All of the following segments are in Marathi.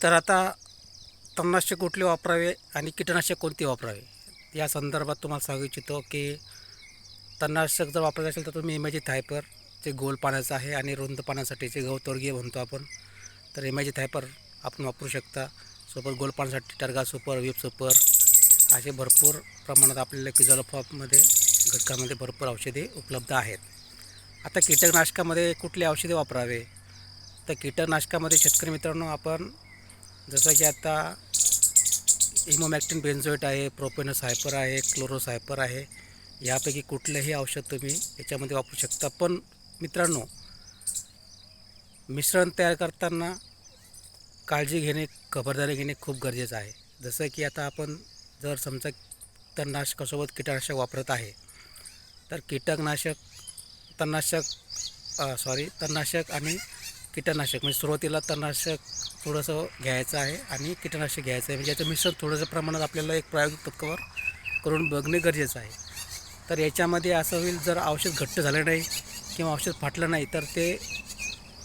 तर आता तणनाशक कुठले वापरावे आणि कीटकनाशक कोणते वापरावे या संदर्भात तुम्हाला सांगू इच्छितो की तणनाशक जर वापरायचं असेल तर तुम्ही इमॅजिक हायपर जे गोल पाण्याचं आहे आणि रुंद पाण्यासाठी जे गवतवर्गीय म्हणतो आपण, तर इमॅजिक हायपर आपण वापरू शकता. सोबत गोल पाण्यासाठी टर्गा सुपर, विप सुपर असे भरपूर प्रमाणात आपल्याला किजॉल फॉर्ममध्ये घटकामध्ये भरपूर औषधे उपलब्ध आहेत. आता कीटकनाशकामध्ये कुठली औषधे वापरावे, तर कीटकनाशकामध्ये शेतकरी मित्रांनो आपण जसं की आता इमोमॅक्टिन बेन्झोएट आहे, प्रोपेनस हायपर आहे, क्लोरोस हायपर आहे, यापैकी कुठलंही औषध तुम्ही याच्यामध्ये वापरू शकता. पण मित्रांनो, मिश्रण तयार करताना काळजी घेणे, खबरदारी घेणे खूप गरजेचं आहे. जसं की आता आपण जर समजा तणनाशकासोबत कीटकनाशक वापरत आहे, तर तणनाशक आणि कीटकनाशक म्हणजे सुरुवातीला तणनाशक थोडंसं घ्यायचं आहे आणि कीटकनाशक घ्यायचं आहे, म्हणजे याचं मिश्रण थोडंसं प्रमाणात आपल्याला एक प्रायोगिक तत्त्वावर करून बघणे गरजेचं आहे. तर याच्यामध्ये असं होईल, जर औषध घट्ट झालं नाही किंवा औषध फाटलं नाही तर ते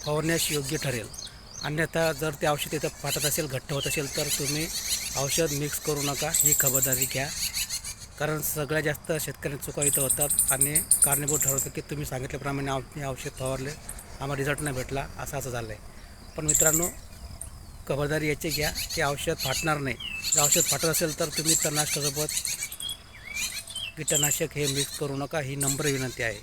फवारण्यास योग्य ठरेल. अन्यथा जर ते औषध इथं फाटत असेल, घट्ट होत असेल, तर तुम्ही औषध मिक्स करू नका, ही खबरदारी घ्या. कारण सगळ्यात जास्त शेतकऱ्यांची चुका इथं होतात आणि कारणीभूत ठरवतं की तुम्ही सांगितल्याप्रमाणे मी औषध फवारले, आम्हाला रिझल्ट नाही भेटला, असं झालं आहे. पण मित्रांनो, खबरदारी याची घ्या की औषध फाटणार नाही. जर औषध फाटत असेल तर तुम्ही तणनाशकासोबत कीटकनाशक हे मिक्स करू नका, ही नम्र विनंती आहे.